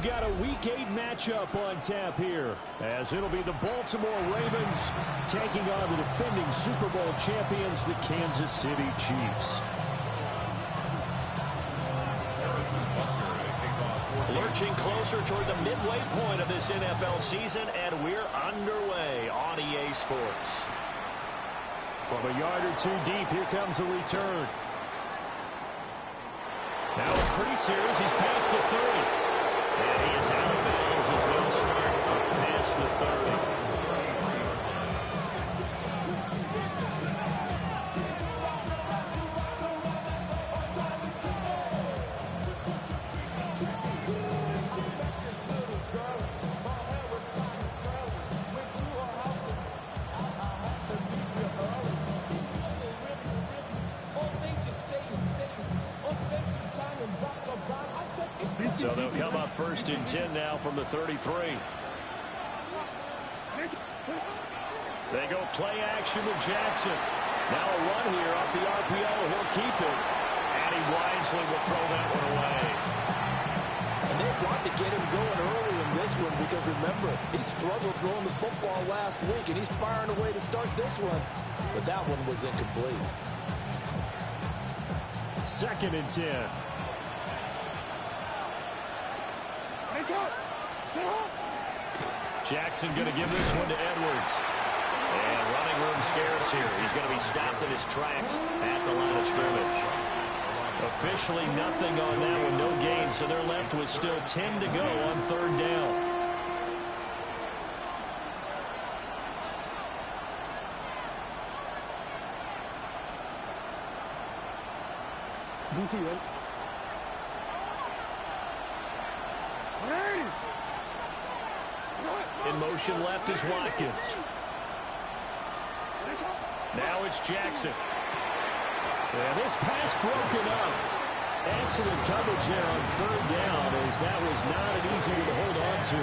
got a Week 8 matchup on tap here, as it'll be the Baltimore Ravens taking on the defending Super Bowl champions, the Kansas City Chiefs. Lurching closer toward the midway point of this NFL season, and we're underway on EA Sports. From a yard or two deep, here comes the return. Now a crease here as he's past the 30. And he is out of bounds as they'll start past the 30. So they'll come up 1st and 10 now from the 33. They go play action with Jackson. Now a run here off the RPO. He'll keep it. And he wisely will throw that one away. And they want to get him going early in this one because, remember, he struggled throwing the football last week, and he's firing away to start this one. But that one was incomplete. 2nd and 10. Jackson going to give this one to Edwards. And running room scarce here. He's going to be stopped in his tracks at the line of scrimmage. Officially nothing on that one, no gain, so they're left with still 10 to go on 3rd down. DC, right? In motion left is Watkins. Now it's Jackson. And this pass broken up. Excellent coverage there on 3rd down, as that was not an easy one to hold on to.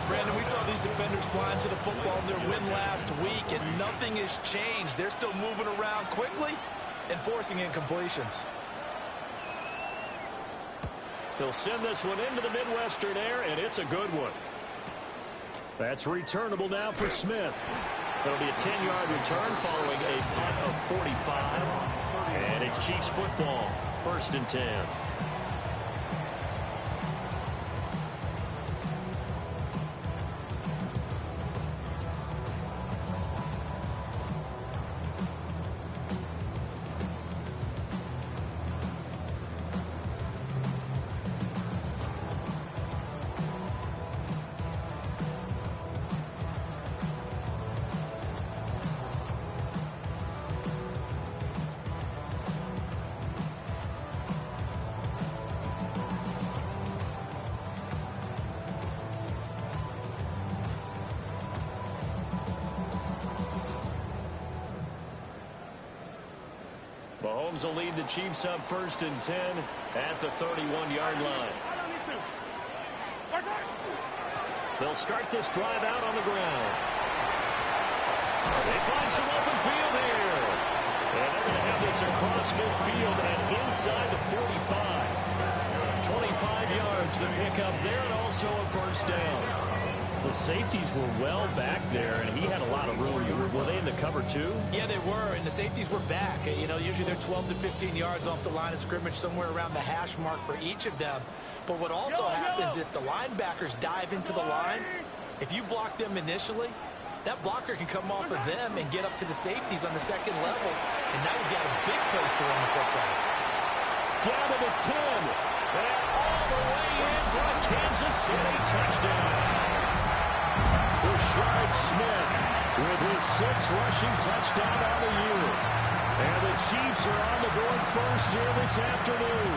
Brandon, we saw these defenders flying to the football in their win last week, and nothing has changed. They're still moving around quickly and forcing incompletions. He'll send this one into the Midwestern air, and it's a good one. That's returnable now for Smith. It'll be a 10-yard return following a punt of 45. And it's Chiefs football, 1st and 10. Mahomes will lead the Chiefs up 1st and 10 at the 31-yard line. They'll start this drive out on the ground. They find some open field here. And they're going to have this across midfield and inside the 45. 25 yards to pick up there, and also a 1st down. The safeties were well back there, and he had a lot of room. Were they in the cover too? Yeah, they were, and the safeties were back. You know, usually they're 12 to 15 yards off the line of scrimmage, somewhere around the hash mark for each of them. But what also happens if the linebackers dive into the line, if you block them initially, that blocker can come off of them and get up to the safeties on the 2nd level, and now you've got a big place to run the football. Down to the 10, and all the way in for a Kansas City touchdown. Rashard Smith with his 6th rushing touchdown on the year. And the Chiefs are on the board first here this afternoon.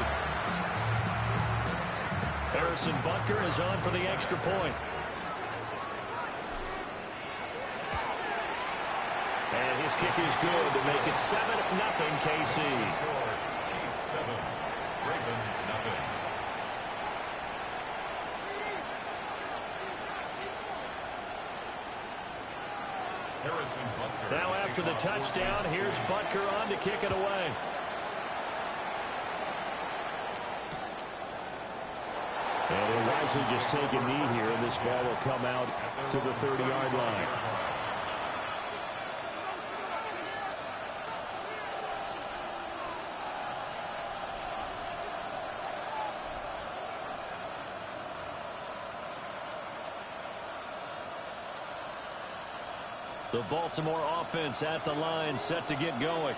Harrison Butker is on for the extra point. And his kick is good to make it 7-0 KC. Chiefs 7, Ravens nothing. Now after the touchdown, here's Butker on to kick it away. And they're wisely just take a knee here, and this ball will come out to the 30-yard line. The Baltimore offense at the line, set to get going.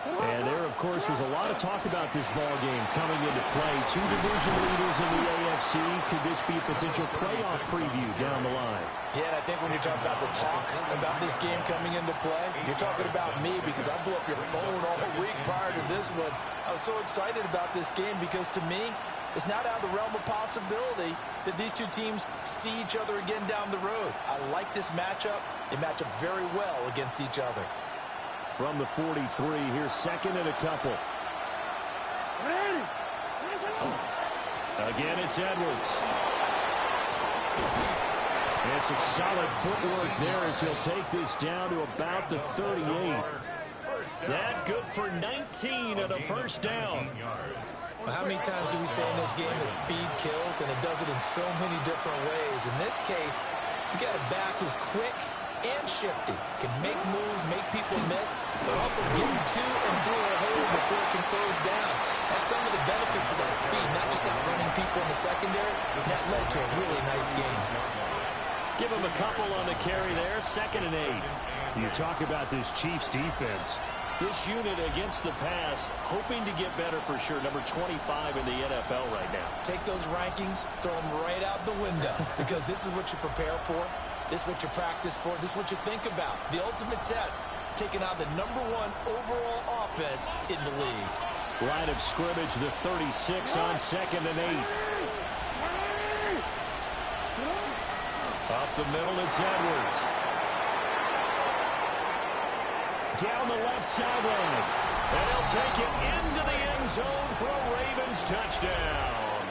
And there, of course, was a lot of talk about this ball game coming into play. Two division leaders in the AFC. Could this be a potential playoff preview down the line? Yeah, and I think when you're talking about the talk about this game coming into play, you're talking about me because I blew up your phone all week prior to this one. I was so excited about this game because, to me, it's not out of the realm of possibility that these two teams see each other again down the road. I like this matchup. They match up very well against each other. From the 43, here's second and a couple. Again, it's Edwards. And some solid footwork there as he'll take this down to about the 38. That good for 19 and a first down. Well, how many times do we say in this game that speed kills, and it does it in so many different ways? In this case, you got a back who's quick and shifty, can make moves, make people miss, but also gets to and through a hole before it can close down. That's some of the benefits of that speed, not just outrunning people in the secondary. That led to a really nice game. Give him a couple on the carry there, 2nd and 8. You talk about this Chiefs defense. This unit against the pass, hoping to get better for sure. Number 25 in the NFL right now. Take those rankings, throw them right out the window, because this is what you prepare for. This is what you practice for. This is what you think about. The ultimate test, taking on the #1 overall offense in the league. Line of scrimmage, the 36 on 2nd and 8. Up the middle, it's Edwards. Down the left sideline. And he'll take it into the end zone for a Ravens touchdown.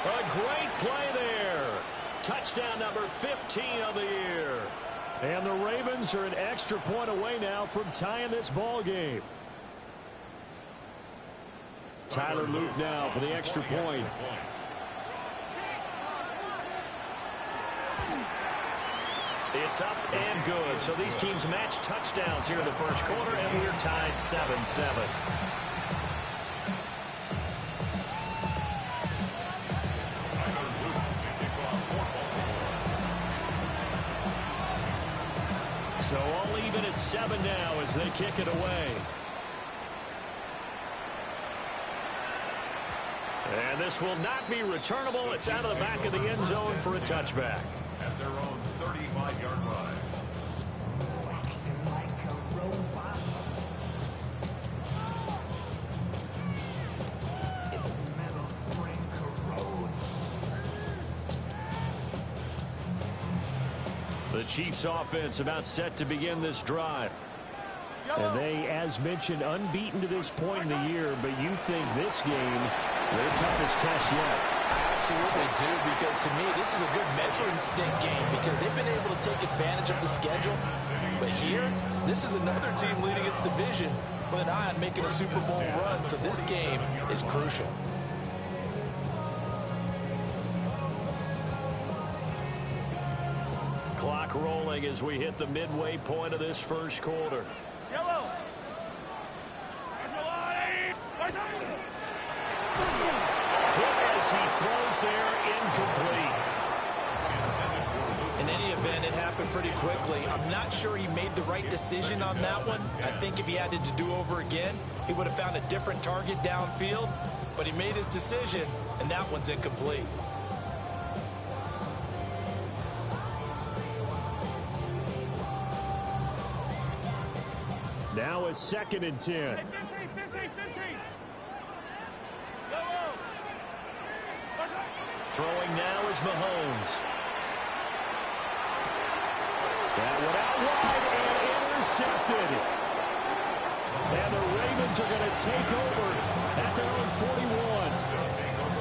A great play there. Touchdown number 15 of the year. And the Ravens are an extra point away now from tying this ball game. Tyler Luke now for the extra point. It's up and good. So these teams match touchdowns here in the first quarter, and we're tied 7-7. So all even at 7 now as they kick it away. And this will not be returnable. It's out of the back of the end zone for a touchback. At their own 35-yard line. The Chiefs offense about set to begin this drive. And they, as mentioned, unbeaten to this point in the year, but you think this game, their toughest test yet. I absolutely do, because to me, this is a good measuring stick game because they've been able to take advantage of the schedule. But here, this is another team leading its division with an eye on making a Super Bowl run, so this game is crucial. Clock rolling as we hit the midway point of this first quarter. Yellow. As he throws there, incomplete. In any event, it happened pretty quickly. I'm not sure he made the right decision on that one. I think if he had to do over again, he would have found a different target downfield. But he made his decision, and that one's incomplete. Now a 2nd and 10. 15. Throwing now is Mahomes. That one out wide and intercepted. And the Ravens are going to take over at their own 41.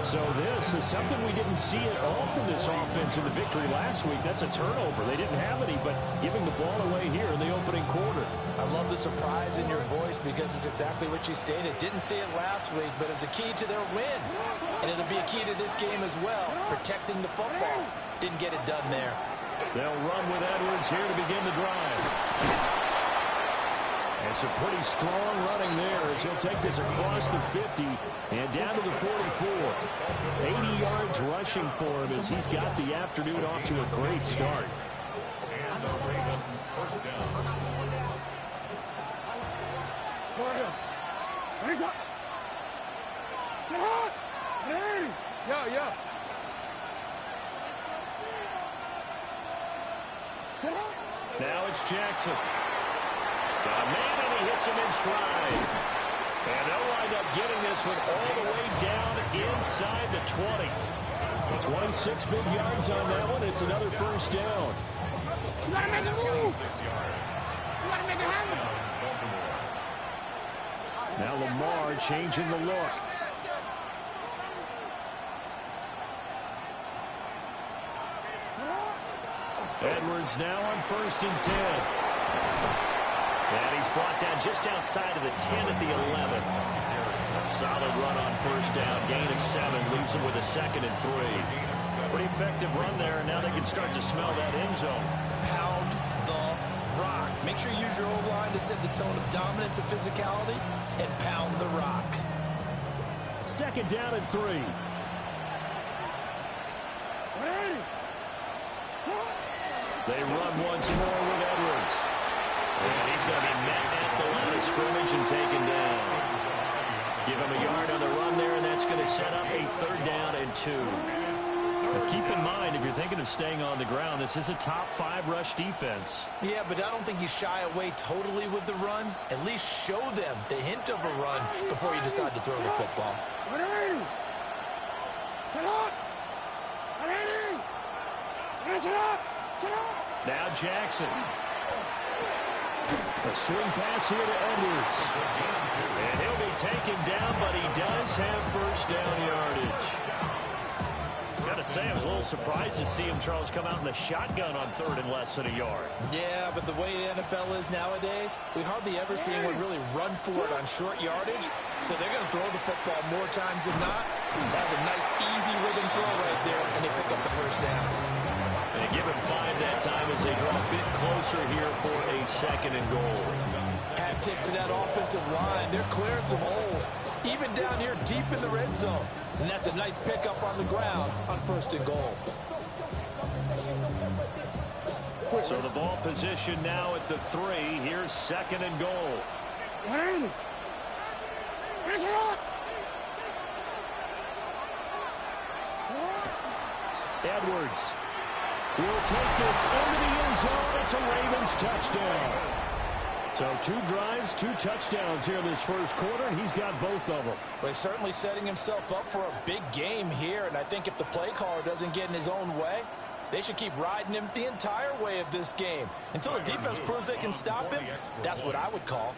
So this is something we didn't see at all from this offense in the victory last week. That's a turnover. They didn't have any, but giving the ball away here in the opening quarter. I love the surprise in your voice because it's exactly what you stated. Didn't see it last week, but it was a key to their win. And it'll be a key to this game as well, protecting the football. Didn't get it done there. They'll run with Edwards here to begin the drive. It's a pretty strong running there as he'll take this across the 50 and down to the 44. 80 yards rushing for him as he's got the afternoon off to a great start. And the Ravens first down. Now it's Jackson. Got a man, and he hits him in stride. And they'll wind up getting this one all the way down inside the 20. 26 big yards on that one. It's another first down. You gotta make it move. You gotta make it happen. Now Lamar changing the look. Edwards now on 1st and 10. And he's brought down just outside of the 10 at the 11. A solid run on 1st down. Gain of 7 leaves him with a 2nd and 3. Pretty effective run there, and now they can start to smell that end zone. Pound the rock. Make sure you use your O-line to set the tone of dominance and physicality, and pound the rock. 2nd down and 3. They run once more with Edwards. And he's going to be met at the line of scrimmage and taken down. Give him a yard on the run there, and that's going to set up a 3rd down and 2. But keep in mind, if you're thinking of staying on the ground, this is a top 5 rush defense. Yeah, but I don't think you shy away totally with the run. At least show them the hint of a run before you decide to throw the football. Now Jackson. A swing pass here to Edwards. And he'll be taken down, but he does have 1st down yardage. Got to say, I was a little surprised to see him, Charles, come out in the shotgun on 3rd and less than a yard. Yeah, but the way the NFL is nowadays, we hardly ever see anyone really run for it on short yardage. So they're going to throw the football more times than not. That's a nice, easy rhythm throw right there, and they pick up the 1st down. They give him 5 that time as they draw a bit closer here for a 2nd and goal. Hat tip to that offensive line. They're clearing some holes, even down here deep in the red zone. And that's a nice pickup on the ground on 1st and goal. So the ball position now at the 3. Here's 2nd and goal. Edwards will take this into the end zone. It's a Ravens touchdown. So 2 drives, 2 touchdowns here in this 1st quarter, and he's got both of them. Well, he's certainly setting himself up for a big game here, and I think if the play caller doesn't get in his own way, they should keep riding him the entire way of this game. Until the defense proves they can stop him, that's what I would call.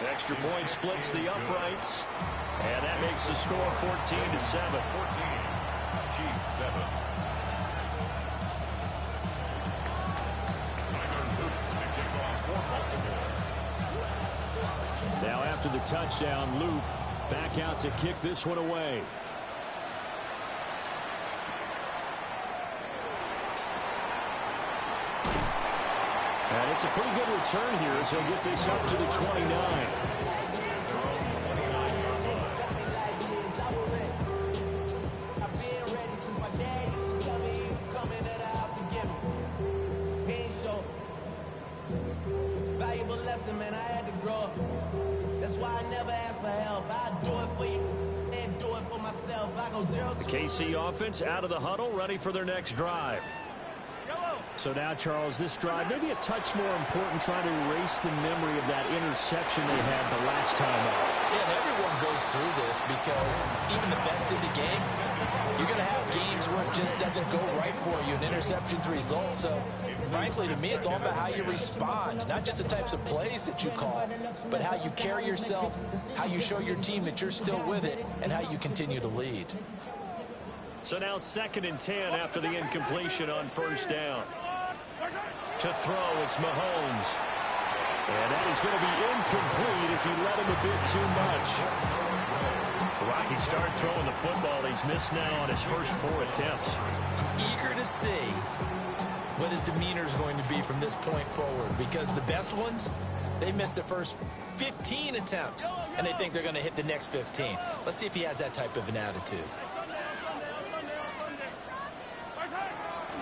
Extra point splits the uprights, and that makes the score 14-7. 14. Chiefs 7. Now after the touchdown, Luke back out to kick this one away. And it's a pretty good return here as he'll get this up to the 29. Valuable lesson, man. I had to grow up. That's why I never ask for help. I do it for you and do it for myself. I go 0-2. The KC offense out of the huddle, ready for their next drive. So now, Charles, this drive maybe a touch more important, trying to erase the memory of that interception they had the last time out. Yeah, and everyone goes through this because even the best in the game, you're going to have games where it just doesn't go right for you, and interceptions result. So, frankly, to me, it's all about how you respond, not just the types of plays that you call, but how you carry yourself, how you show your team that you're still with it, and how you continue to lead. So now 2nd and 10 after the incompletion on 1st down. To throw, it's Mahomes. And that is going to be incomplete as he led him a bit too much. Rocky started throwing the football. He's missed now on his first 4 attempts. Eager to see what his demeanor is going to be from this point forward, because the best ones, they missed the first 15 attempts, and they think they're going to hit the next 15. Let's see if he has that type of an attitude.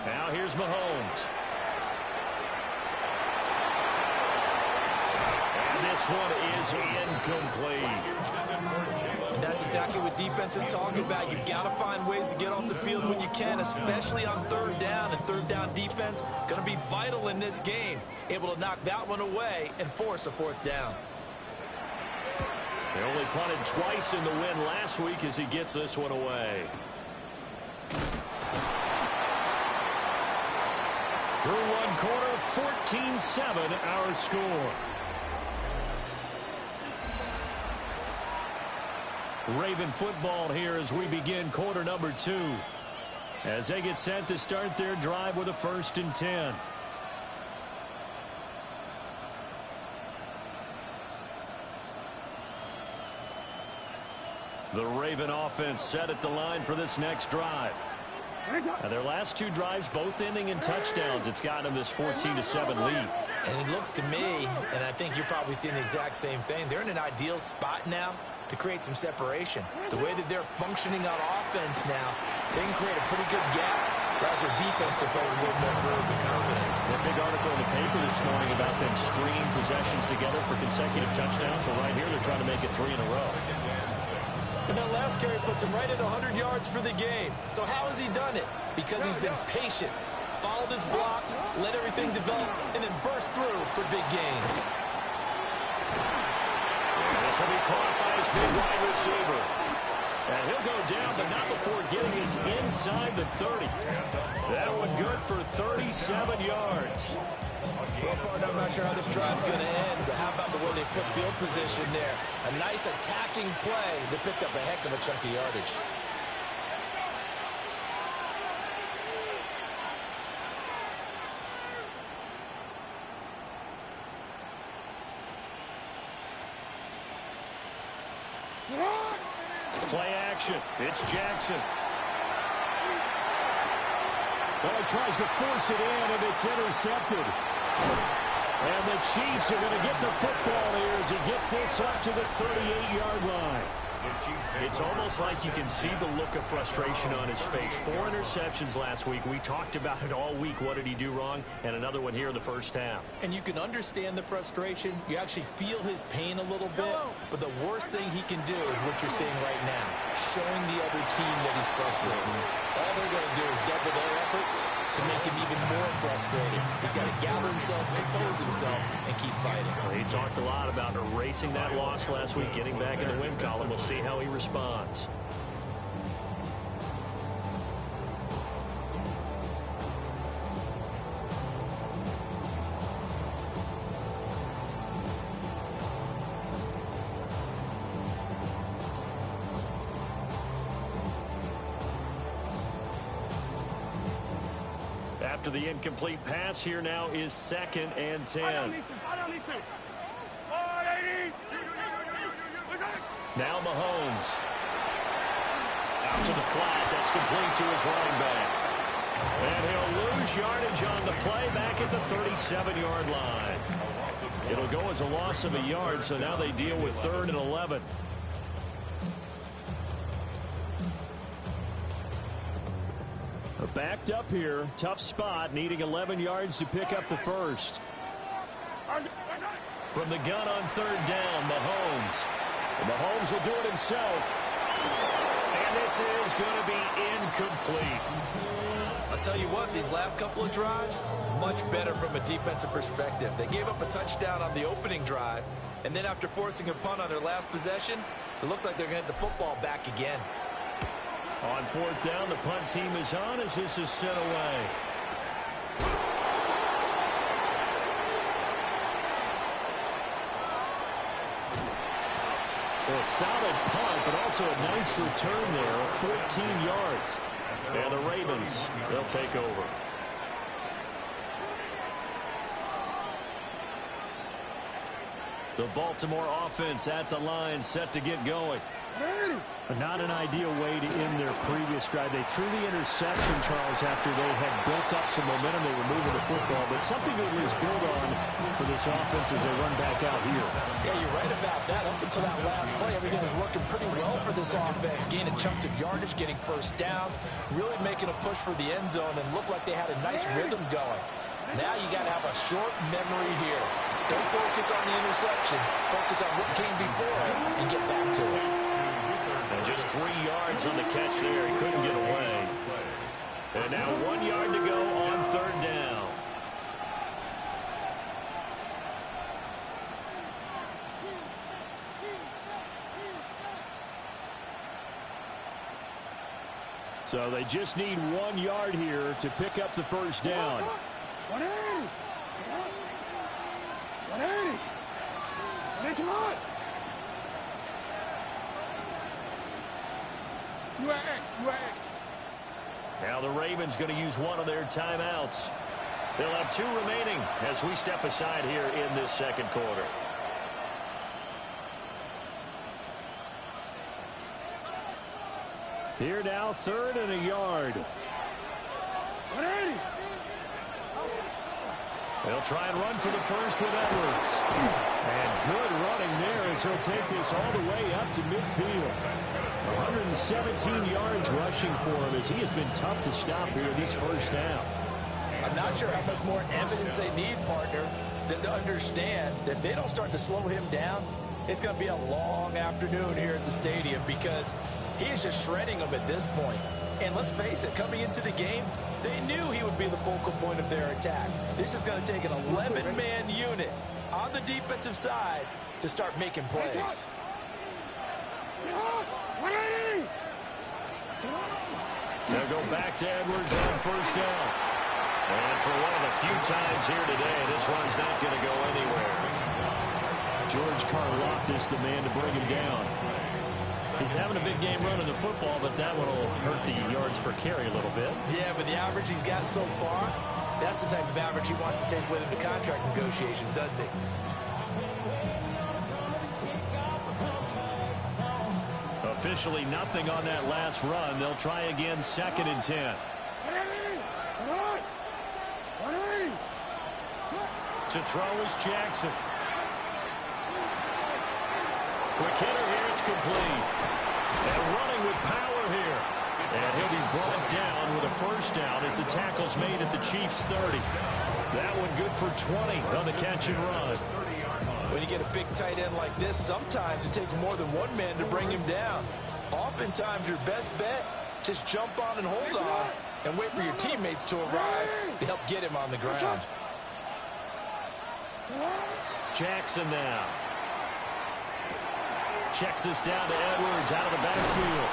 Now here's Mahomes. And this one is incomplete. And that's exactly what defense is talking about. You've got to find ways to get off the field when you can, especially on 3rd down. And 3rd down defense going to be vital in this game. Able to knock that one away and force a 4th down. They only punted twice in the win last week as he gets this one away. Through 1 quarter, 14-7 our score. Raven football here as we begin quarter number 2. As they get set to start their drive with a 1st and 10. The Raven offense set at the line for this next drive. Now their last 2 drives both ending in touchdowns. It's gotten them this 14-7 lead. And it looks to me, and I think you're probably seeing the exact same thing, they're in an ideal spot now to create some separation. The way that they're functioning on offense now, they can create a pretty good gap. Allows their defense to play with a little more verve and confidence. That big article in the paper this morning about them stringing possessions together for consecutive touchdowns. So right here, they're trying to make it 3 in a row. And that last carry puts him right at 100 yards for the game. So how has he done it? Because he's been patient, followed his blocks, let everything develop, and then burst through for big gains. This will be caught by his big wide receiver. And he'll go down, but not before getting us inside the 30. That one good for 37 yards. Well, partner, I'm not sure how this drive's going to end, but how about the way they flip field position there? A nice attacking play that picked up a heck of a chunk of yardage. Play action. It's Jackson. Well, he tries to force it in, and it's intercepted. And the Chiefs are going to get the football here as he gets this up to the 38-yard line. It's almost like you can see the look of frustration on his face. 4 interceptions last week. We talked about it all week. What did he do wrong? And another one here in the first half. And you can understand the frustration. You actually feel his pain a little bit. But the worst thing he can do is what you're seeing right now, showing the other team that he's frustrated. All they're going to do is double their efforts to make him even more frustrated. He's got to gather himself, compose himself, and keep fighting. Well, he talked a lot about erasing that loss last week, getting back in the win column. We'll see how he responds. After the incomplete pass, here now is 2nd and 10. Now Mahomes. Out to the flat. That's complete to his running back. And he'll lose yardage on the play back at the 37-yard line. It'll go as a loss of a yard, so now they deal with 3rd and 11. Backed up here, tough spot, needing 11 yards to pick up the first. From the gun on 3rd down, Mahomes. And Mahomes will do it himself. And this is going to be incomplete. I'll tell you what, these last couple of drives, much better from a defensive perspective. They gave up a touchdown on the opening drive, and then after forcing a punt on their last possession, it looks like they're going to get the football back again. On 4th down, the punt team is on as this is sent away. A solid punt, but also a nice return there of 14 yards. And the Ravens, they'll take over. The Baltimore offense at the line, set to get going. But not an ideal way to end their previous drive. They threw the interception, Charles, after they had built up some momentum. They were moving the football, but something to at least build on for this offense as they run back out here. Yeah, you're right about that. Up until that last play, everything was working pretty well for this offense, gaining chunks of yardage, getting first downs, really making a push for the end zone, and looked like they had a nice rhythm going. Now you got to have a short memory here. Don't focus on the interception. Focus on what came before it and get back to it. And just 3 yards on the catch there. He couldn't get away. And now 1 yard to go on third down. So they just need 1 yard here to pick up the first down. 180. 180. That's right. Now the Ravens going to use one of their timeouts. They'll have 2 remaining as we step aside here in this second quarter. Here now, 3rd and a yard. 180. They'll try and run for the first with Edwards. And good running there as he'll take this all the way up to midfield. 117 yards rushing for him as he has been tough to stop here this first down. I'm not sure how much more evidence they need, partner, than to understand that if they don't start to slow him down, it's going to be a long afternoon here at the stadium because he is just shredding them at this point. And let's face it, coming into the game, they knew he would be the focal point of their attack. This is going to take an 11-man unit on the defensive side to start making plays. 180. They'll go back to Edwards on first down. And for one of the few times here today, this run's not going to go anywhere. George Karlaftis, the man to bring him down. He's having a big game running the football, but that one will hurt the yards per carry a little bit. Yeah, but the average he's got so far, that's the type of average he wants to take with him to contract negotiations, doesn't he? Officially nothing on that last run. They'll try again, 2nd and 10. 180. To throw is Jackson. Quick hitter here, it's complete. And running with power here. And he'll be brought down with a first down as the tackle's made at the Chiefs' 30. That one good for 20 on the catch and run. When you get a big tight end like this, sometimes it takes more than one man to bring him down. Oftentimes, your best bet, just jump on and hold on and wait for your teammates to arrive to help get him on the ground. Jackson now. Checks this down to Edwards out of the backfield.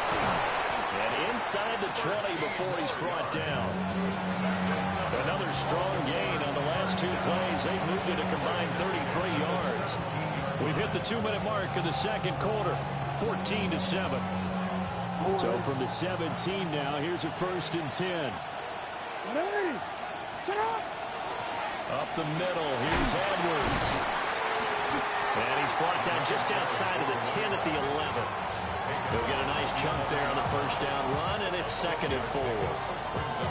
And inside the 20 before he's brought down. Another strong gain on the last 2 plays. They've moved it a combined 33 yards. We've hit the 2-minute mark of the second quarter. 14-7. So from the 17 now, here's a 1st and 10. 180. Set up. Up the middle, here's Edwards. And he's brought down just outside of the 10 at the 11. He'll get a nice chunk there on the first down run, and it's 2nd and 4.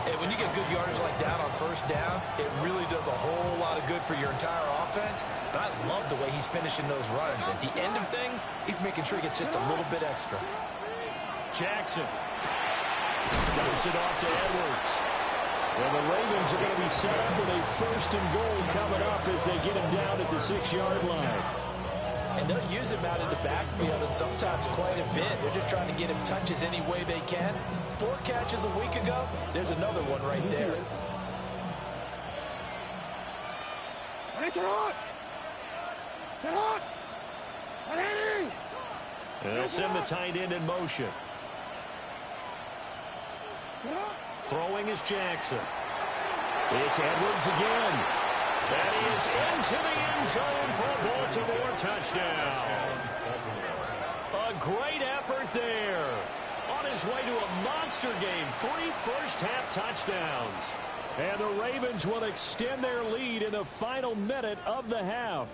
And when you get good yardage like that on first down, it really does a whole lot of good for your entire offense. But I love the way he's finishing those runs. At the end of things, he's making sure he gets just a little bit extra. Jackson dumps it off to Edwards. Well, the Ravens are going to be set up with a 1st and goal coming up as they get him down at the 6-yard line. And they'll use him out in the backfield, and sometimes quite a bit. They're just trying to get him touches any way they can. 4 catches a week ago. There's another one right there. Set up. 180. They'll send the tight end in motion. Throwing is Jackson. It's Edwards again. And he is into the end zone for a Baltimore touchdown. A great effort there. on his way to a monster game. 3 first-half touchdowns. And the Ravens will extend their lead in the final minute of the half.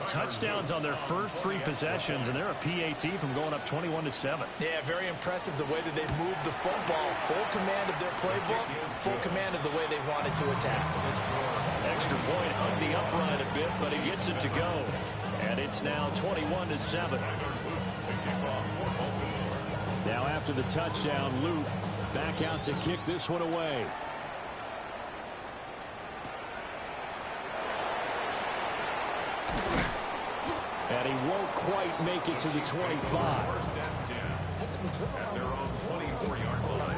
Touchdowns on their first 3 possessions, and they're a PAT from going up 21-7. Yeah, very impressive the way that they moved the football. Full command of their playbook, full command of the way they wanted to attack. Extra point hung the upright a bit, but he gets it to go. And it's now 21-7. Now after the touchdown, Luke back out to kick this one away. And he won't quite make it to the 25. At their own 24-yard line.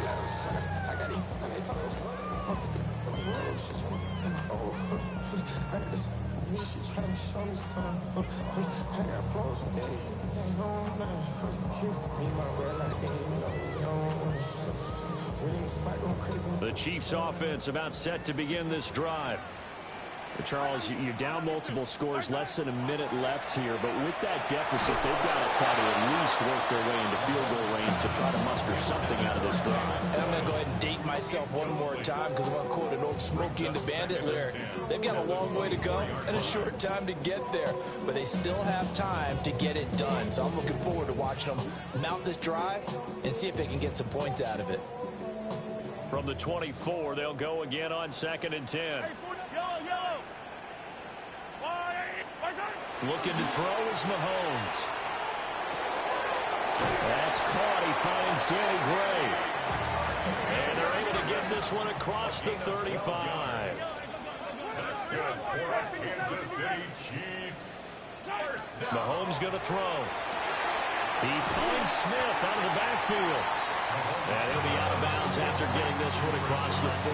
The Chiefs offense about set to begin this drive. Charles, you're down multiple scores, less than a minute left here, but with that deficit, they've got to try to at least work their way into field goal range to try to muster something out of this drive. And I'm going to go ahead and date myself one more time because I'm going to quote an old Smokey and the Bandit lyric. They've got a long way to go and a short time to get there, but they still have time to get it done. So I'm looking forward to watching them mount this drive and see if they can get some points out of it. From the 24, they'll go again on 2nd and 10. Looking to throw is Mahomes. That's caught. He finds Danny Gray. And they're able to get this one across the 35. That's good for the Kansas City Chiefs. First down. Mahomes going to throw. He finds Smith out of the backfield. And he'll be out of bounds after getting this one across the 40.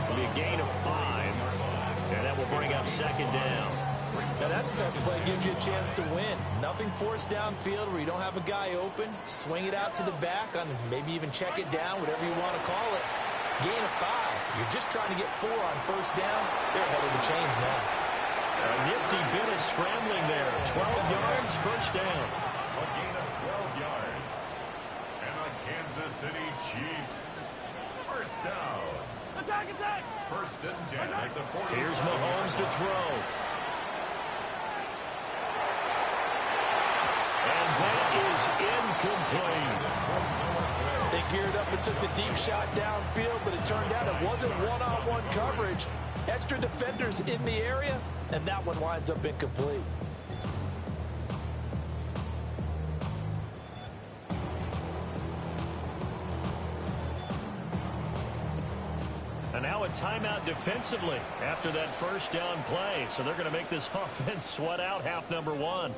It'll be a gain of 5. And that will bring up 2nd down. Now that's the type of play that gives you a chance to win. Nothing forced downfield where you don't have a guy open. Swing it out to the back, on maybe even check it down, whatever you want to call it. Gain of 5. You're just trying to get 4 on first down. They're ahead of the chains now. A nifty bit of scrambling there. 12 yards, first down. A gain of 12 yards. And the Kansas City Chiefs. First down. Attack! First and 10 at the 40. Here's Mahomes to throw. And that is incomplete. They geared up and took the deep shot downfield, but it turned out it wasn't one-on-one coverage. Extra defenders in the area, and that one winds up incomplete. And now a timeout defensively after that first down play. So they're going to make this offense sweat out half number 1.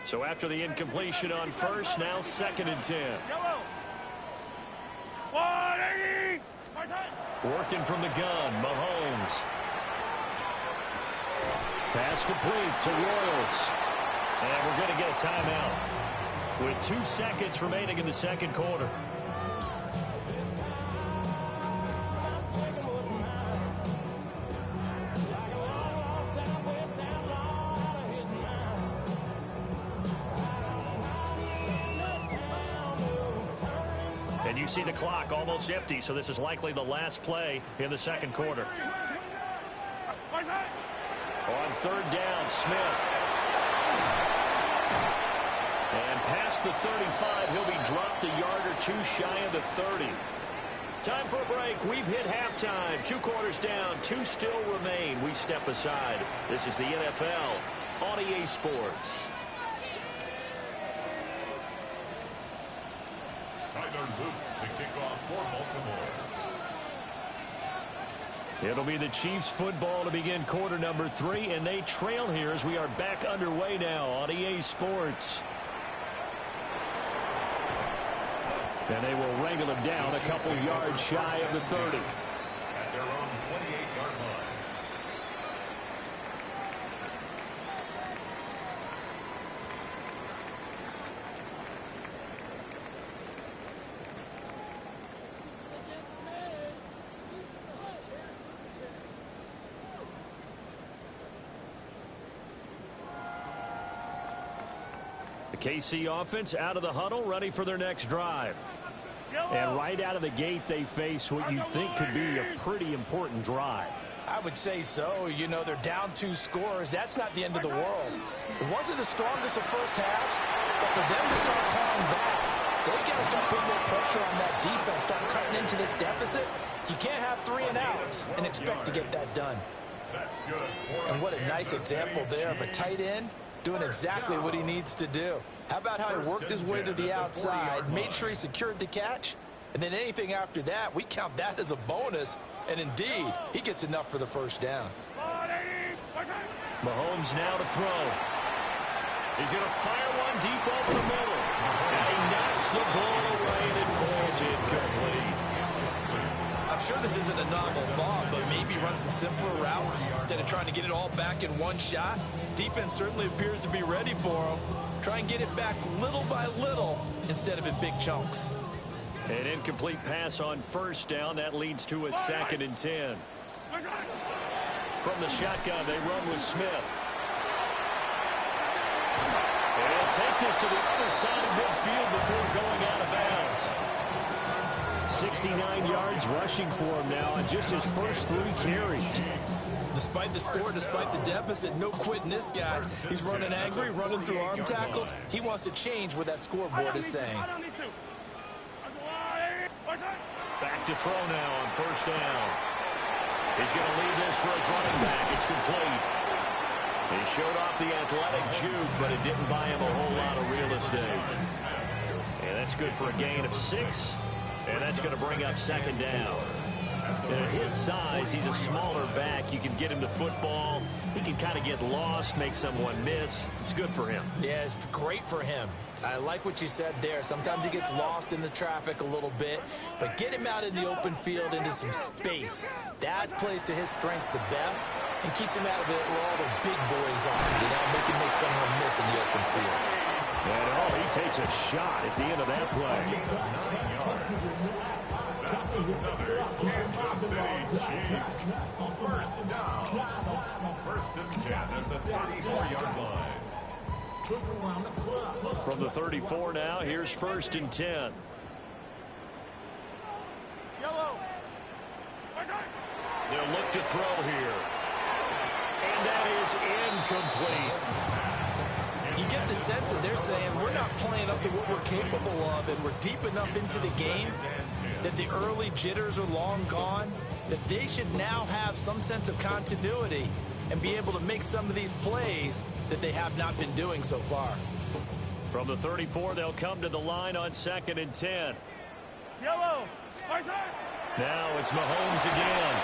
So after the incompletion on first, now 2nd and 10. Working from the gun, Mahomes. Pass complete to Royals. And we're going to get a timeout with 2 seconds remaining in the second quarter. And you see the clock almost empty, so this is likely the last play in the second quarter. On 3rd down, Smith. And past the 35, he'll be dropped a yard or 2 shy of the 30. Time for a break. We've hit halftime. 2 quarters down, 2 still remain. We step aside. This is the NFL on EA Sports. Tyler Luke to kick off for Baltimore. It'll be the Chiefs football to begin quarter number 3, and they trail here as we are back underway now on EA Sports. And they will wrangle him down a couple yards shy of the 30. At their own 28-yard line. KC offense out of the huddle, ready for their next drive. And right out of the gate, they face what you think could be a pretty important drive. I would say so. You know, they're down 2 scores. That's not the end of the world. It wasn't the strongest of first halves, but for them to start calling back, they got to start putting more pressure on that defense, start cutting into this deficit. You can't have 3 and outs and expect to get that done. That's good. And what a nice example there of a tight end doing exactly what he needs to do. How about how he worked his way to the outside, made sure he secured the catch, and then anything after that, we count that as a bonus. And indeed, he gets enough for the first down. Mahomes now to throw. He's going to fire one deep over the middle. And he knocks the ball away and it falls incomplete. I'm sure this isn't a novel thought, but maybe run some simpler routes instead of trying to get it all back in one shot. Defense certainly appears to be ready for him. Try and get it back little by little instead of in big chunks. An incomplete pass on first down. That leads to a 2nd and 10. From the shotgun, they run with Smith. And he'll take this to the other side of midfield before going out of bounds. 69 yards rushing for him now on just his first 3 carries. Despite the score, despite the deficit, no quitting this guy. He's running angry, running through arm tackles. He wants to change what that scoreboard is saying. Back to throw now on first down. He's going to leave this for his running back. It's complete. He showed off the athletic juke, but it didn't buy him a whole lot of real estate. And that's good for a gain of 6. And that's going to bring up 2nd down. And at his size, he's a smaller back. You can get him to football. He can kind of get lost, make someone miss. It's good for him. Yeah, it's great for him. I like what you said there. Sometimes he gets lost in the traffic a little bit, but get him out in the open field into some space. That plays to his strengths the best and keeps him out of it where all the big boys are, you know, make someone miss in the open field. And he takes a shot at the end of that play. That's another Kansas City Chiefs. First down. 1st and 10 at the 34-yard line. From the 34 now, here's 1st and 10. They'll look to throw here. And that is incomplete. You get the sense that they're saying we're not playing up to what we're capable of, and we're deep enough into the game that the early jitters are long gone, that they should now have some sense of continuity and be able to make some of these plays that they have not been doing so far. From the 34, they'll come to the line on 2nd and 10. Now it's Mahomes again.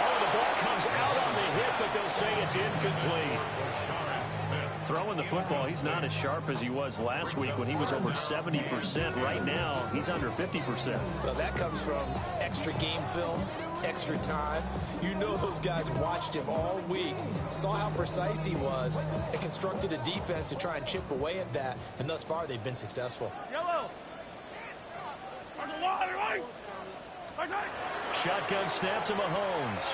Oh, the ball comes out on the hit, but they'll say it's incomplete. Throwing the football, he's not as sharp as he was last week when he was over 70%. Right now, he's under 50%. Well, that comes from extra game film, extra time. You know those guys watched him all week, saw how precise he was, and constructed a defense to try and chip away at that, and thus far they've been successful. Shotgun snap to Mahomes.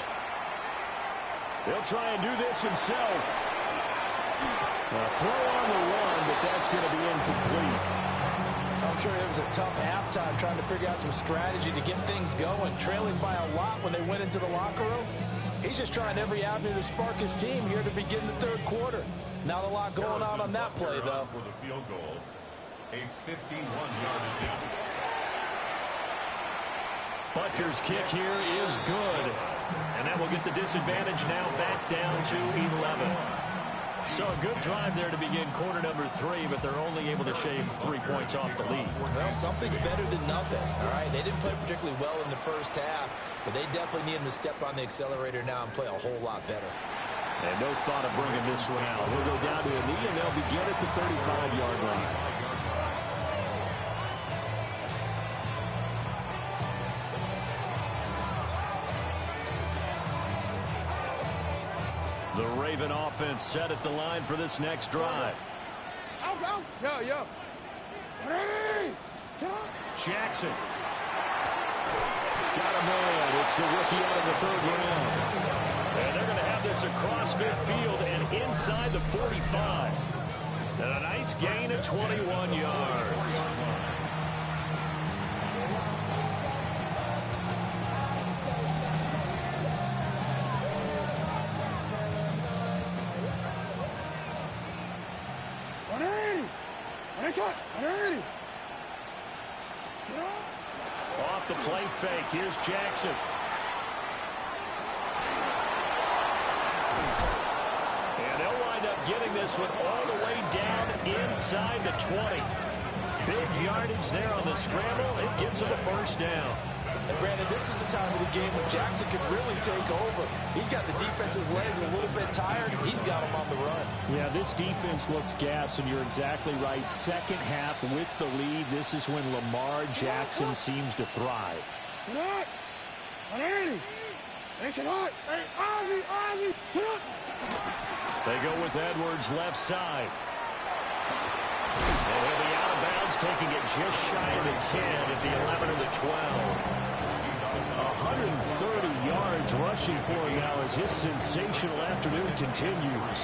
He'll try and do this himself. A throw on the run, but that's going to be incomplete. I'm sure it was a tough halftime trying to figure out some strategy to get things going, trailing by a lot when they went into the locker room. He's just trying every avenue to spark his team here to begin the 3rd quarter. Not a lot going on that play, though. For the field goal, a 51-yard attempt. Butker's kick here is good. And that will get the disadvantage now back down to 11. So a good drive there to begin quarter number 3, but they're only able to shave 3 points off the lead. Well, something's better than nothing, all right? They didn't play particularly well in the first half, but they definitely need them to step on the accelerator now and play a whole lot better. And no thought of bringing this one out. We'll go down to a knee, and they'll begin at the 35-yard line. The Raven offense set at the line for this next drive. Yo. Ready? Jackson. Got a man. It's the rookie out of the 3rd round. And they're going to have this across midfield and inside the 45. And a nice gain of 21 yards. Off the play fake. Here's Jackson. And they'll wind up getting this one all the way down inside the 20. Big yardage there on the scramble. It gets him a first down. And Brandon, this is the time of the game when Jackson could really take over. He's got the defense's legs a little bit tired. He's got them on the run. Yeah, this defense looks gassed, and you're exactly right. Second half with the lead, this is when Lamar Jackson seems to thrive. They go with Edwards left side. And he'll be out of bounds, taking it just shy of the 10 at the 11 or the 12. 130 yards rushing for him now as his sensational afternoon continues.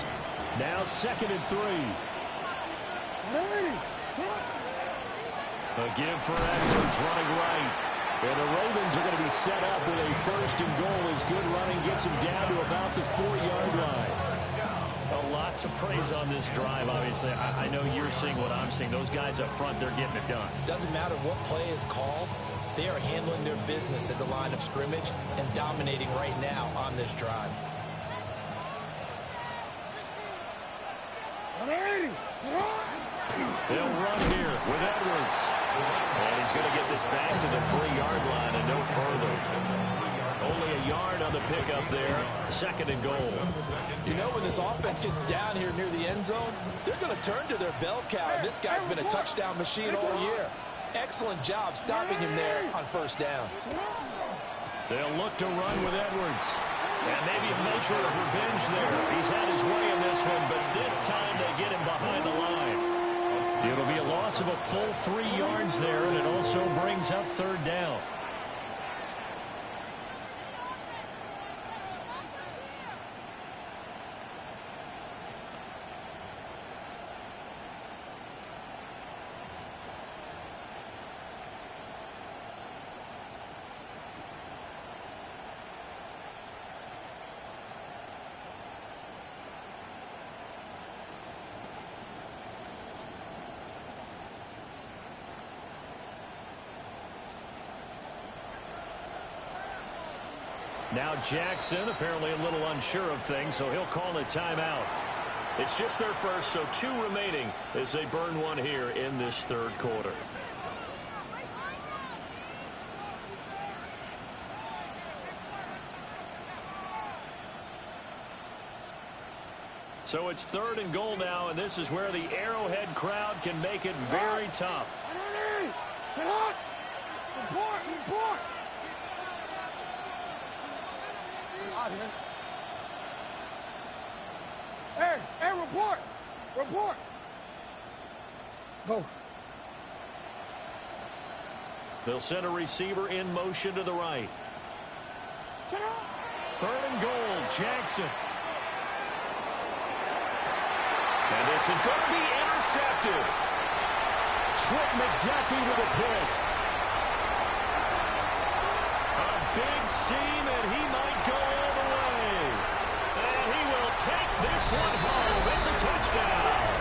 Now 2nd and 3. A give for Edwards running right. And the Ravens are going to be set up with a 1st and goal as good running gets him down to about the 4-yard line. Lots of praise on this drive, obviously. I know you're seeing what I'm seeing. Those guys up front, they're getting it done. Doesn't matter what play is called. They are handling their business at the line of scrimmage and dominating right now on this drive. They'll run here with Edwards. And he's going to get this back to the 3-yard line and no further. Only a yard on the pickup there. 2nd and goal. You know, when this offense gets down here near the end zone, they're going to turn to their bell cow. And this guy's been a touchdown machine all year. Excellent job stopping him there on 1st down. They'll look to run with Edwards. And maybe a measure of revenge there. He's had his way in this one, but this time they get him behind the line. It'll be a loss of a full 3 yards there, and it also brings up 3rd down. Now Jackson apparently a little unsure of things, so he'll call a timeout. It's just their first, so 2 remaining as they burn one here in this 3rd quarter. So it's 3rd and goal now, and this is where the Arrowhead crowd can make it very tough. Report! Hey, report! Go. They'll send a receiver in motion to the right. 3rd and goal, Jackson. And this is going to be intercepted. Trip McDuffie with a pick. A big seam, and he might go all the way. And he will take this one home. It's a touchdown.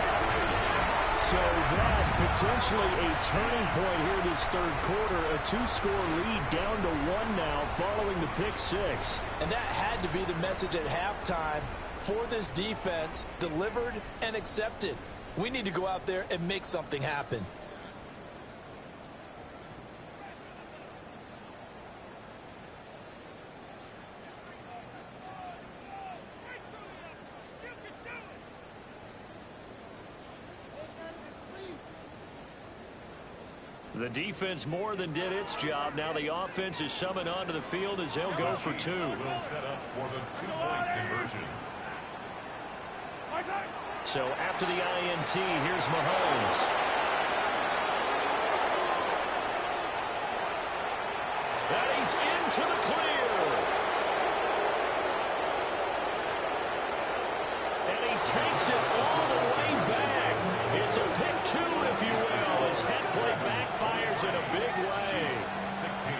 So that potentially a turning point here this 3rd quarter. A 2-score lead down to 1 now following the pick 6. And that had to be the message at halftime for this defense, delivered and accepted. We need to go out there and make something happen. The defense more than did its job. Now the offense is summoned onto the field as they'll go for 2. Will set up for the 2-point conversion. So after the INT, here's Mahomes. And he's into the clear. And he takes it all the way back. It's a pick two, if you will, as head play backfires in a big way. 16.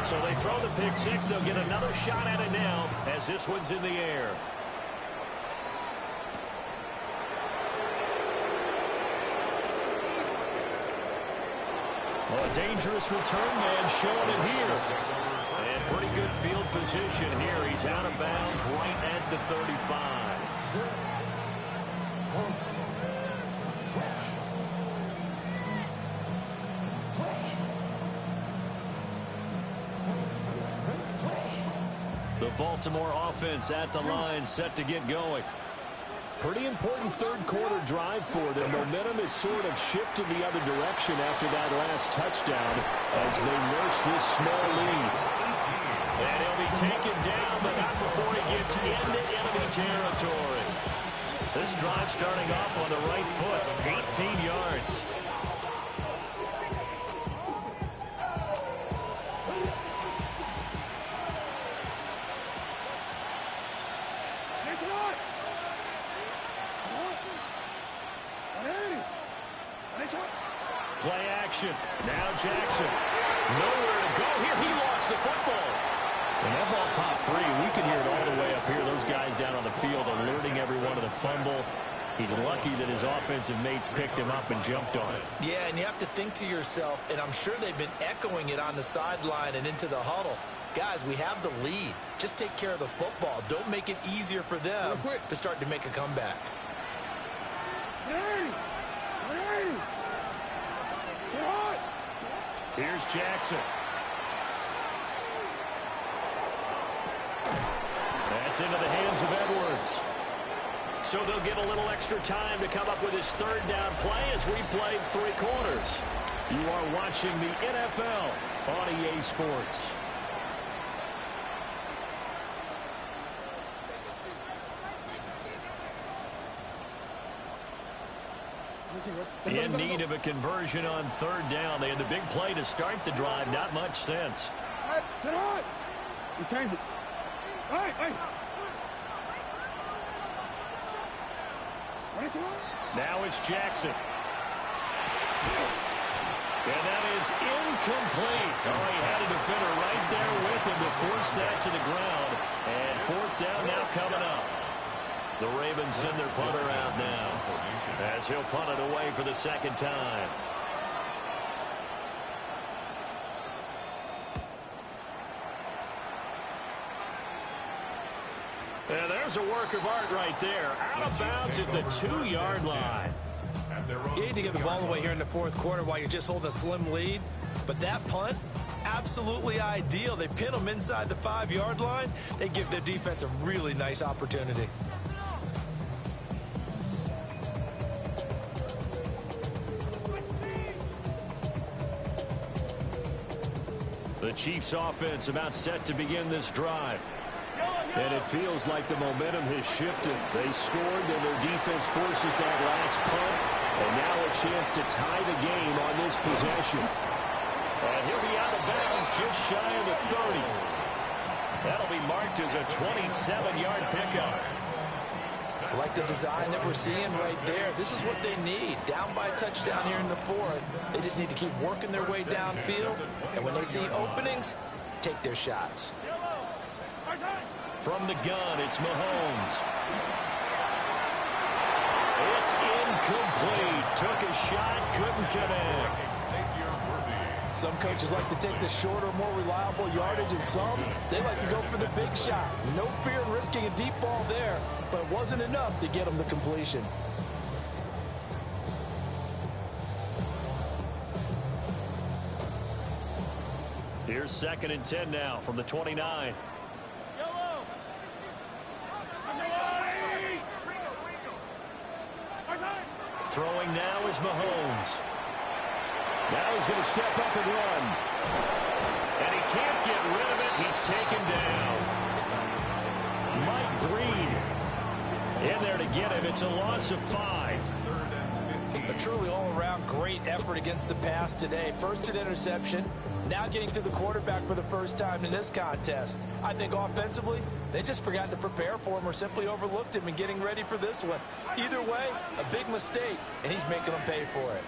So they throw the pick six. They'll get another shot at it now as this one's in the air. Well, a dangerous return man showing it here. And pretty good field position here. He's out of bounds right at the 35. The Baltimore offense at the line, set to get going. Pretty important third quarter drive for them. Momentum has sort of shifted the other direction after that last touchdown as they nurse this small lead. And he'll be taken down, but not before he gets into enemy territory. This drive starting off on the right foot, 18 yards. Play action. Now Jackson. Nowhere to go here. He lost the football. And that ball popped free. We can hear it all the way up here. Those guys down on the field alerting everyone of the fumble. He's lucky that his offensive mates picked him up and jumped on it. Yeah, and you have to think to yourself, and I'm sure they've been echoing it on the sideline and into the huddle. Guys, we have the lead. Just take care of the football. Don't make it easier for them to start to make a comeback. Here's Jackson. That's into the hands of Edwards. So they'll get a little extra time to come up with his third down play as we played three quarters. You are watching the NFL on EA Sports. In need of a conversion on third down. They had the big play to start the drive. Not much sense. You change it. Hey. Now it's Jackson. And that is incomplete. Oh, he had a defender right there with him to force that to the ground. And fourth down now coming up. The Ravens send their punter out now as he'll punt it away for the second time. And there's a work of art right there. Out of bounds at the 2-yard line. You need to get the ball away here in the fourth quarter while you're just holding a slim lead. But that punt, absolutely ideal. They pin them inside the 5-yard line. They give their defense a really nice opportunity. The Chiefs offense about set to begin this drive. And it feels like the momentum has shifted. They scored, then their defense forces that last punt. And now a chance to tie the game on this possession. And he'll be out of bounds just shy of the 30. That'll be marked as a 27-yard pickup. I like the design that we're seeing right there. This is what they need. Down by a touchdown here in the fourth. They just need to keep working their way downfield. And when they see openings, take their shots. From the gun, it's Mahomes. It's incomplete. Took a shot, couldn't connect. Some coaches like to take the shorter, more reliable yardage, and some, they like to go for the big shot. No fear in risking a deep ball there, but it wasn't enough to get them the completion. Here's 2nd and 10 now from the 29. Throwing now is Mahomes. Now he's going to step up and run. And he can't get rid of it. He's taken down. Mike Green in there to get him. It's a loss of 5. 3rd and 15. A truly all-around great effort against the pass today. First an interception, now getting to the quarterback for the first time in this contest. I think offensively, they just forgot to prepare for him or simply overlooked him in getting ready for this one. Either way, a big mistake, and he's making them pay for it.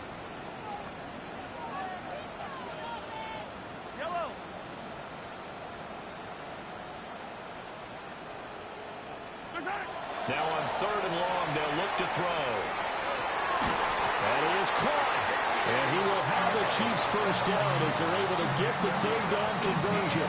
Now on 3rd and long, they'll look to throw. And he is caught. And he will have the Chiefs first down as they're able to get the 3rd down conversion.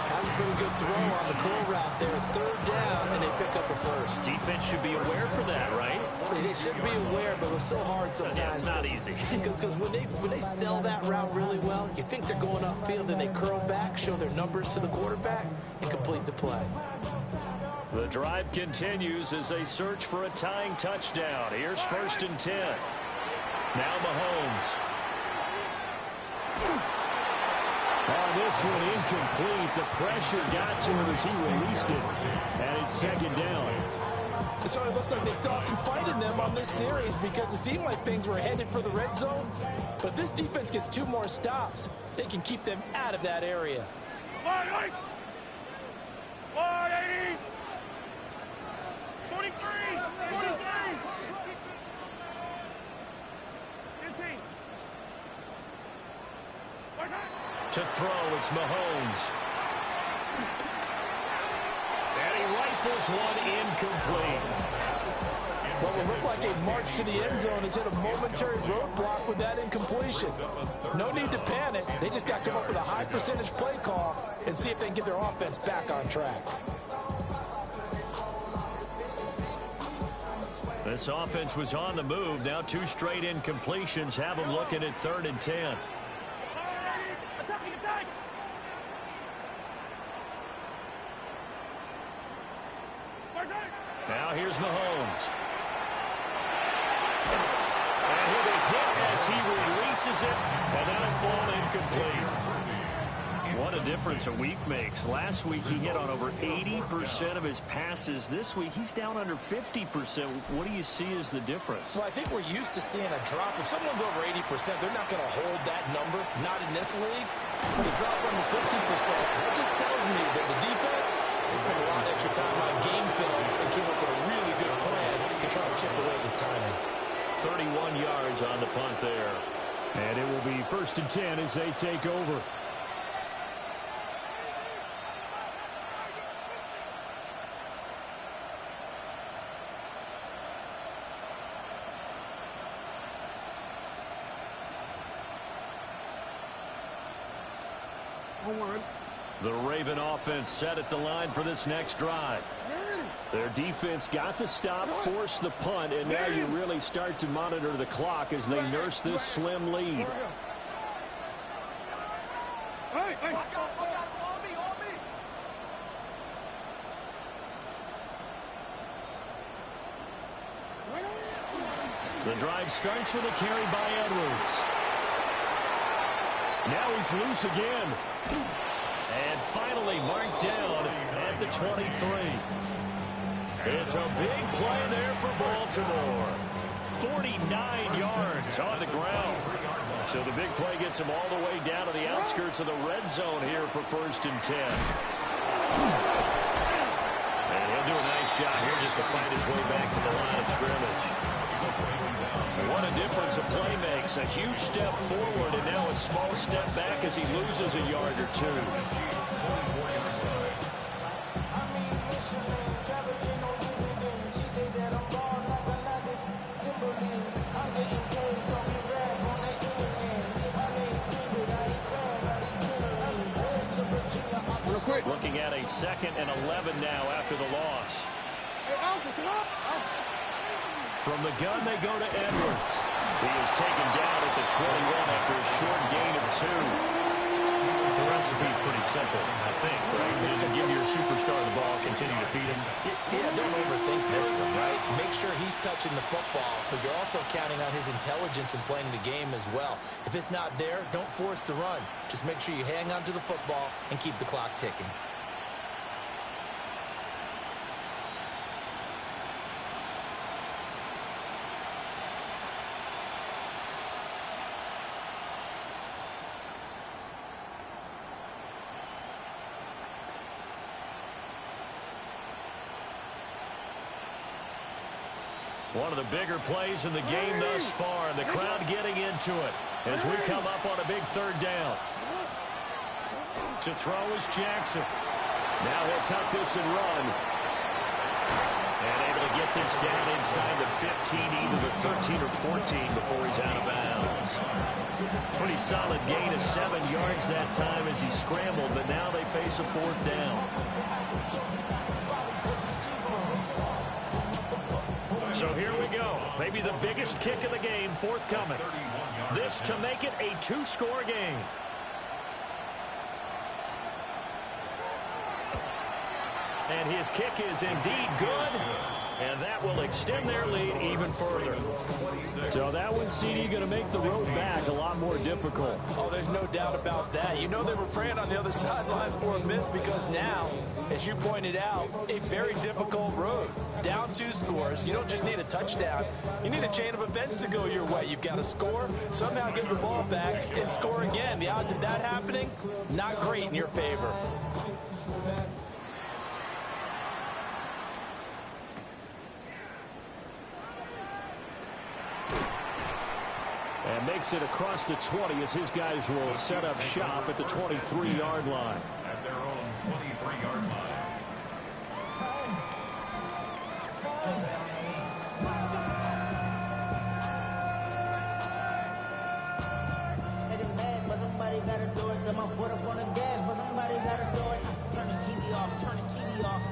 That's a pretty good throw on the curl route there. 3rd down, and they pick up a first. Defense should be aware for that, right? They should be aware, but it was so hard sometimes. It's not easy. Because when they sell that route really well, you think they're going upfield, and they curl back, show their numbers to the quarterback, and complete the play. The drive continues as they search for a tying touchdown. Here's 1st and 10. Now Mahomes. On this one, incomplete. The pressure got to him as he released it. And it's 2nd down. It sort of looks like they still have some fight in them on this series because it seemed like things were headed for the red zone. But this defense gets 2 more stops. They can keep them out of that area. 180! 43! 43! 15! To throw, it's Mahomes. And he rifles one incomplete. Well, it looked like a march to the end zone has hit a momentary roadblock with that incompletion. No need to panic. They just got to come up with a high percentage play call and see if they can get their offense back on track. This offense was on the move. Now 2 straight incompletions have them looking at 3rd and 10. Now here's Mahomes. And he'll be hit as he releases it, and that'll fall incomplete. What a difference a week makes. Last week he hit on over 80% of his passes. This week he's down under 50%. What do you see as the difference? Well, I think we're used to seeing a drop. If someone's over 80%, they're not going to hold that number, not in this league. But a drop under 50%, that just tells me that the defense has spent a lot of extra time on game films and came up with a really good plan to try to chip away this timing. 31 yards on the punt there. And it will be 1st and 10 as they take over. The Raven offense set at the line for this next drive. Their defense got the stop, forced the punt, and now you really start to monitor the clock as they nurse this slim lead. The drive starts with a carry by Edwards. Now he's loose again. And finally marked down at the 23. It's a big play there for Baltimore. 49 yards on the ground. So the big play gets him all the way down to the outskirts of the red zone here for 1st and 10. And he'll do a nice job here just to fight his way back to the line of scrimmage. What a difference a play makes. A huge step forward and now a small step back as he loses a yard or 2. Looking at a 2nd and 11 now after the loss. From the gun, they go to Edwards. He is taken down at the 21 after a short gain of 2. The recipe's pretty simple, I think, right? Just give your superstar the ball, continue to feed him. Yeah, don't overthink this one, right? Make sure he's touching the football, but you're also counting on his intelligence in playing the game as well. If it's not there, don't force the run. Just make sure you hang on to the football and keep the clock ticking. One of the bigger plays in the game thus far, and the crowd getting into it as we come up on a big third down. To throw is Jackson. Now he'll tuck this and run. And able to get this down inside the 15, either the 13 or 14 before he's out of bounds. Pretty solid gain of 7 yards that time as he scrambled, but now they face a fourth down. So here we go. Maybe the biggest kick of the game forthcoming. This to make it a 2-score game. And his kick is indeed good. And that will extend their lead even further. So that one, CD, going to make the road back a lot more difficult. Oh, there's no doubt about that. You know they were praying on the other sideline for a miss because now, as you pointed out, a very difficult road. Down 2 scores. You don't just need a touchdown. You need a chain of events to go your way. You've got to score, somehow get the ball back, and score again. The odds of that happening, not great in your favor. And makes it across the 20 as his guys will set up shop at the 23-yard line. At their own 23-yard line. Getting mad, but somebody gotta do it. Got my foot up on the gas, but somebody gotta do it. Turn his TV off, turn his TV off.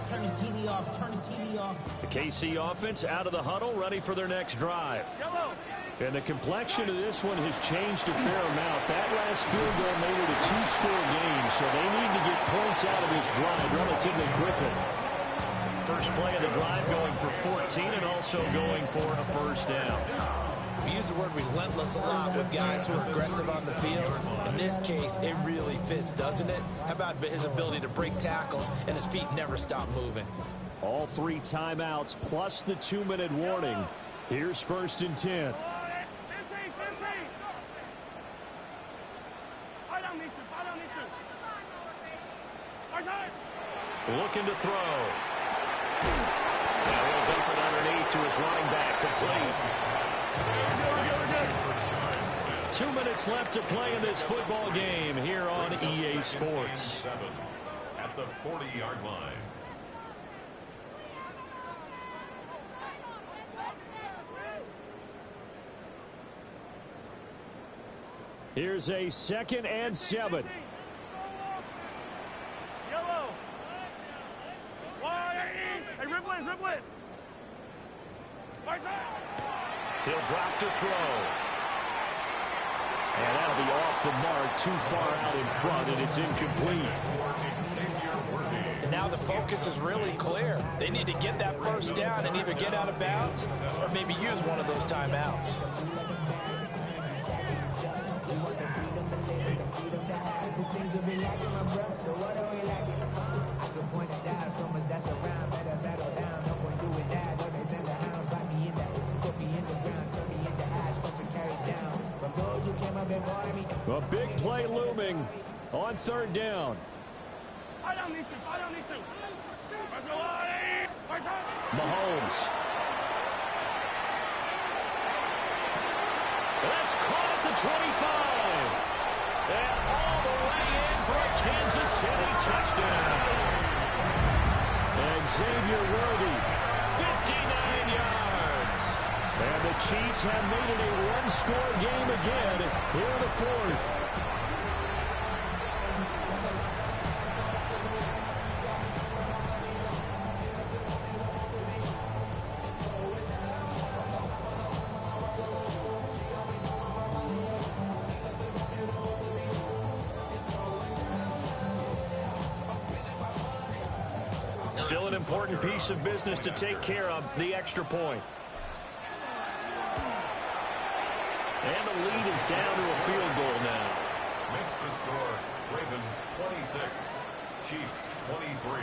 Turn his TV off, turn his TV off. The KC offense out of the huddle, ready for their next drive. Yellow. And the complexion of this one has changed a fair amount. That last field goal made it a 2-score game, so they need to get points out of this drive relatively quickly. First play of the drive going for 14 and also going for a first down. We use the word relentless a lot with guys who are aggressive on the field. In this case, it really fits, doesn't it? How about his ability to break tackles and his feet never stop moving? All 3 timeouts plus the 2-minute warning. Here's 1st and 10. Looking to throw. Now he'll dump it underneath to his running back, complete. 2 minutes left to play in this football game here on EA Sports. At the 40-yard line. Here's a 2nd and 7. He'll drop to throw. And that'll be off the mark, too far out in front, and it's incomplete. And now the focus is really clear. They need to get that first down and either get out of bounds or maybe use one of those timeouts. A big play looming on 3rd down. Mahomes. That's caught at the 25. And all the way in for a Kansas City touchdown. And Xavier Worthy, 59 yards. And the Chiefs have made it a 1-score game again here in the 4th. Still an important piece of business to take care of, the extra point. And the lead is down to a field goal now. Makes the score Ravens 26, Chiefs 23.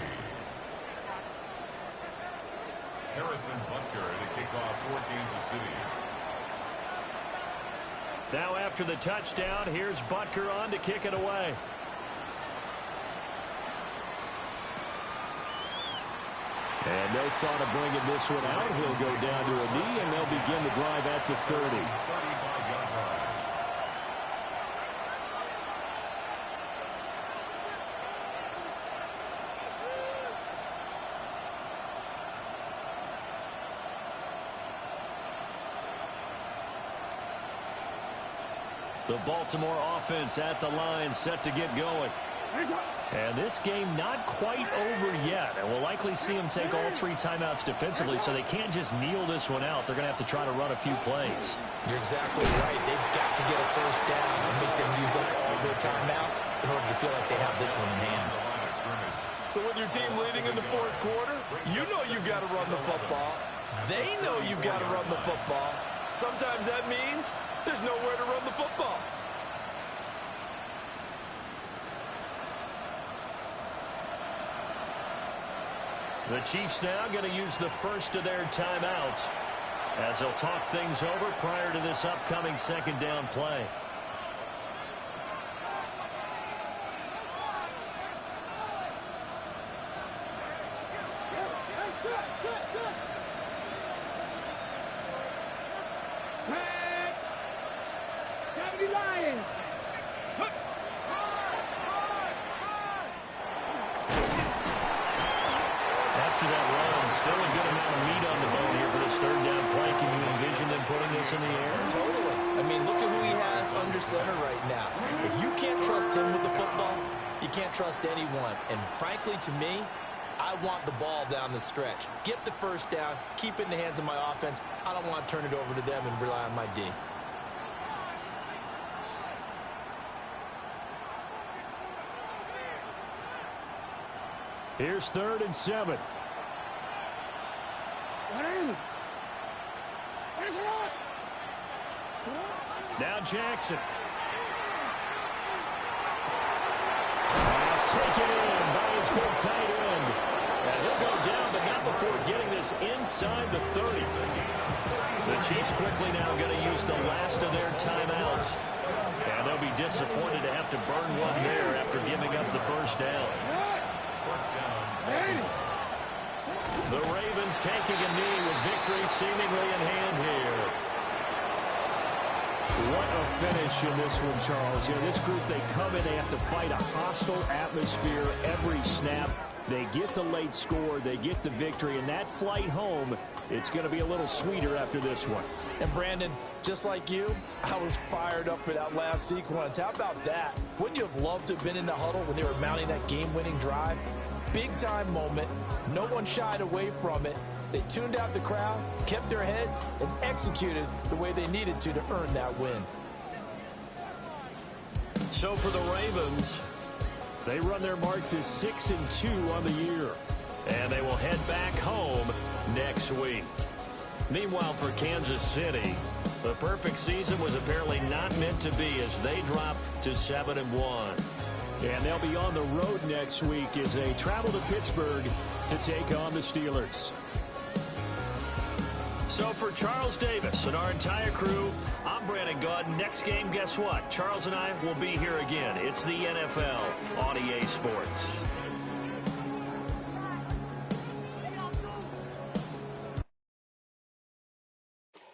Harrison Butker to kick off for Kansas City. Now after the touchdown, here's Butker on to kick it away. And no thought of bringing this one out. He'll go down to a knee, and they'll begin the drive at the 30. 35-yard line. The Baltimore offense at the line, set to get going. And this game not quite over yet. And we'll likely see them take all 3 timeouts defensively, so they can't just kneel this one out. They're going to have to try to run a few plays. You're exactly right. They've got to get a first down and make them use up all their timeouts in order to feel like they have this one in hand. So with your team leading in the fourth quarter, you know you've got to run the football. They know you've got to run the football. Sometimes that means there's nowhere to run the football. The Chiefs now going to use the first of their timeouts as they'll talk things over prior to this upcoming second down play. After that run, still a good amount of meat on the bone here for this third down play. Can you envision them putting this in the air? Totally. I mean, look at who he has under center right now. If you can't trust him with the football, you can't trust anyone. And frankly, to me, I want the ball down the stretch. Get the first down, keep it in the hands of my offense. I don't want to turn it over to them and rely on my D. Here's 3rd and 7. Now Jackson. Pass taken in by his big tight end. And he'll go down, but not before getting this inside the 30. The Chiefs quickly now going to use the last of their timeouts. And they'll be disappointed to have to burn one there after giving up the first down. The Ravens taking a knee with victory seemingly in hand here. What a finish in this one, Charles. You know, this group, they come in, they have to fight a hostile atmosphere every snap. They get the late score, they get the victory, and that flight home, it's going to be a little sweeter after this one. And Brandon, just like you, I was fired up for that last sequence. How about that? Wouldn't you have loved to have been in the huddle when they were mounting that game-winning drive? Big-time moment. No one shied away from it. They tuned out the crowd, kept their heads, and executed the way they needed to earn that win. So for the Ravens, they run their mark to 6-2 on the year. And they will head back home next week. Meanwhile, for Kansas City, the perfect season was apparently not meant to be as they drop to 7-1. And they'll be on the road next week as they travel to Pittsburgh to take on the Steelers. So for Charles Davis and our entire crew, I'm Brandon Gaudin. Next game, guess what? Charles and I will be here again. It's the NFL on EA Sports.